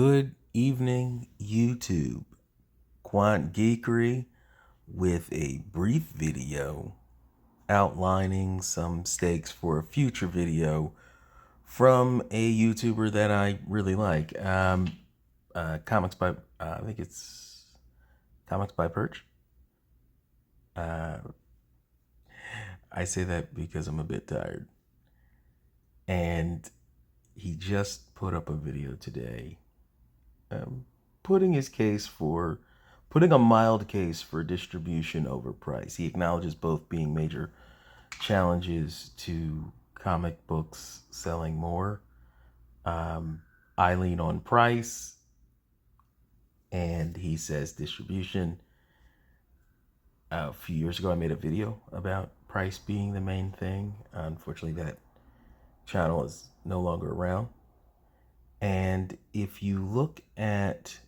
Good evening, YouTube. Quant Geekery with a brief video outlining some stakes for a future video from a YouTuber that I really like. Comics by, I think it's Comics by Perch. I say that because I'm a bit tired. And he just put up a video today putting a mild case for distribution over price. He acknowledges both being major challenges to comic books selling more. I lean on price, and he says distribution. A few years ago, I made a video about price being the main thing. Unfortunately, that channel is no longer around. And if you look at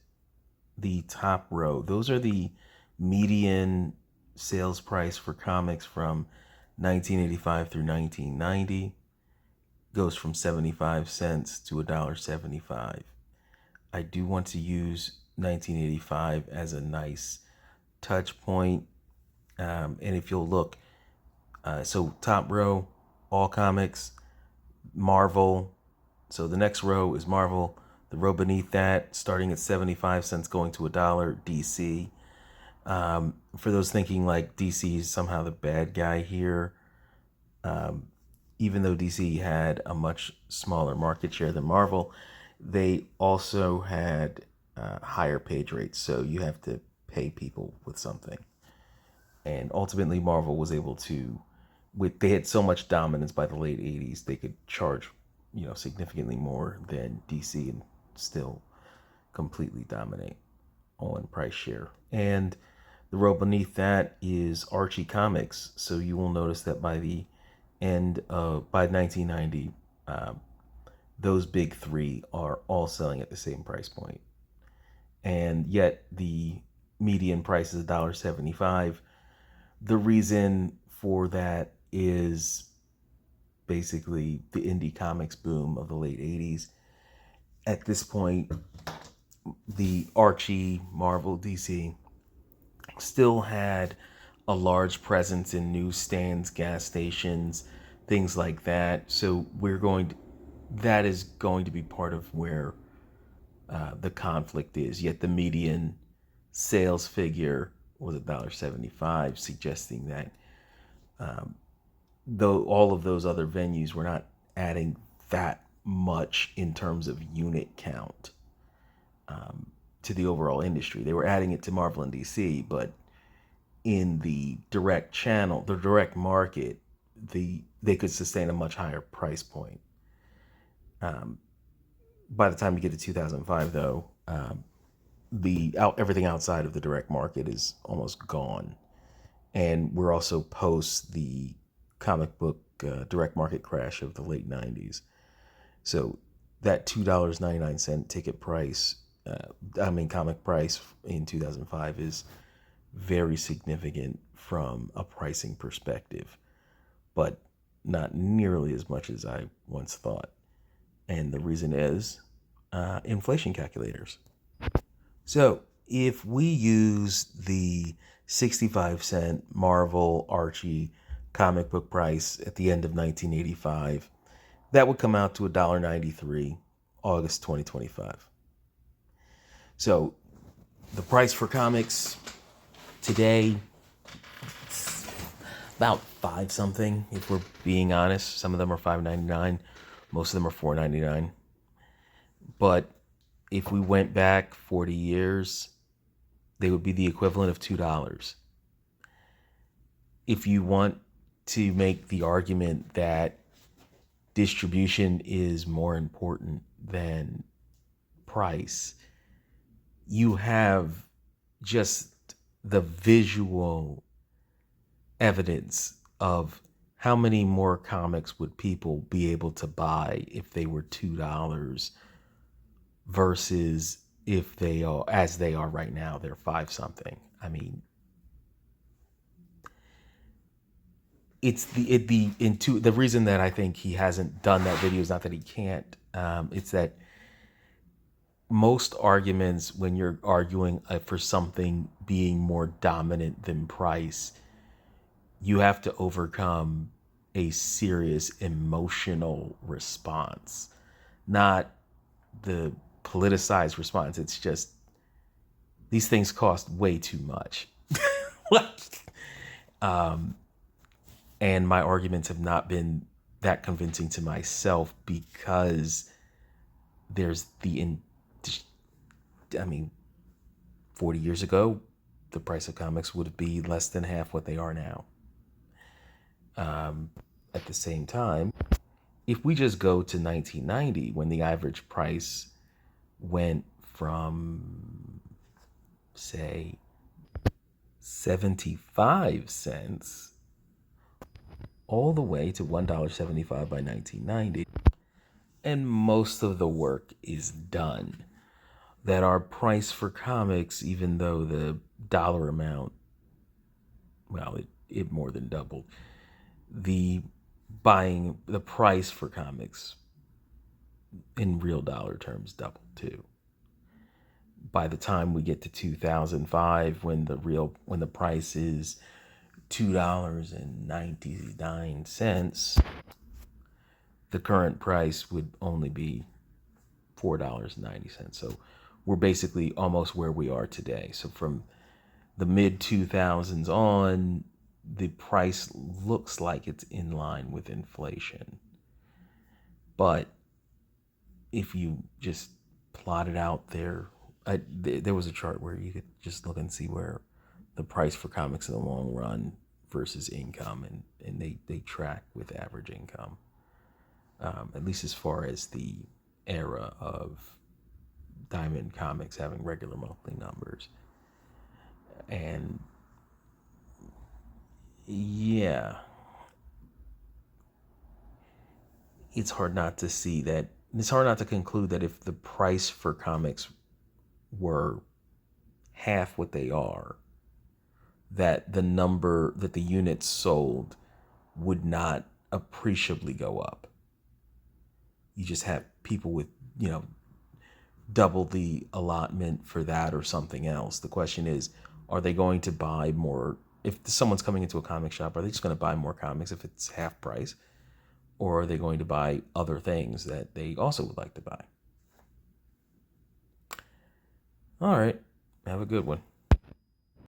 the top row, those are the median sales price for comics from 1985 through 1990. Goes from 75 cents to $1.75. I do want to use 1985 as a nice touch point. And if you'll look, so top row, all comics, Marvel. So the next row is Marvel. The row beneath that, starting at 75 cents, going to $1, DC. For those thinking like DC is somehow the bad guy here, even though DC had a much smaller market share than Marvel, they also had higher page rates. So you have to pay people with something. And ultimately, Marvel was able to, they had so much dominance by the late 80s, they could charge, significantly more than DC and still completely dominate on price share. And the row beneath that is Archie Comics. So you will notice that by 1990, those big three are all selling at the same price point. And yet the median price is $1.75. The reason for that is basically the indie comics boom of the late 80s. At this point, the Archie, Marvel, DC still had a large presence in newsstands, gas stations, things like that. So that is going to be part of where the conflict is. Yet the median sales figure was $1.75, suggesting that though all of those other venues were not adding that much in terms of unit count to the overall industry. They were adding it to Marvel and DC, but in the direct channel, the direct market, they could sustain a much higher price point. By the time you get to 2005, though, everything outside of the direct market is almost gone, and we're also post the comic book direct market crash of the late 90s. So that $2.99 ticket price, comic price in 2005 is very significant from a pricing perspective, but not nearly as much as I once thought. And the reason is inflation calculators. So if we use the 65-cent Marvel Archie comic book price at the end of 1985, that would come out to $1.93, August 2025. So the price for comics today, it's about $5 something, if we're being honest. Some of them are $5.99, most of them are $4.99. But if we went back 40 years, they would be the equivalent of $2. If you want to make the argument that distribution is more important than price, you have just the visual evidence of how many more comics would people be able to buy if they were $2 versus if they are, as they are right now, they're $5 something. I mean, it's the reason that I think he hasn't done that video is not that he can't. It's that most arguments, when you're arguing for something being more dominant than price, you have to overcome a serious emotional response, not the politicized response. It's just these things cost way too much. And my arguments have not been that convincing to myself because there's I mean, 40 years ago, the price of comics would be less than half what they are now. At the same time, if we just go to 1990, when the average price went from, say, 75 cents all the way to $1.75 by 1990, and most of the work is done, that our price for comics, even though the dollar amount, well, it more than doubled, the price for comics in real dollar terms doubled too. By the time we get to 2005, when the price is $2.99, the current price would only be $4.90. So we're basically almost where we are today. So from the mid 2000s on, the price looks like it's in line with inflation. But if you just plot it out there, there was a chart where you could just look and see where the price for comics in the long run versus income, and they track with average income, at least as far as the era of Diamond Comics having regular monthly numbers. And yeah, it's hard not to see that. It's hard not to conclude that if the price for comics were half what they are, that the units sold would not appreciably go up. You just have people with, double the allotment for that or something else. The question is, are they going to buy more? If someone's coming into a comic shop, are they just going to buy more comics if it's half price? Or are they going to buy other things that they also would like to buy? All right. Have a good one.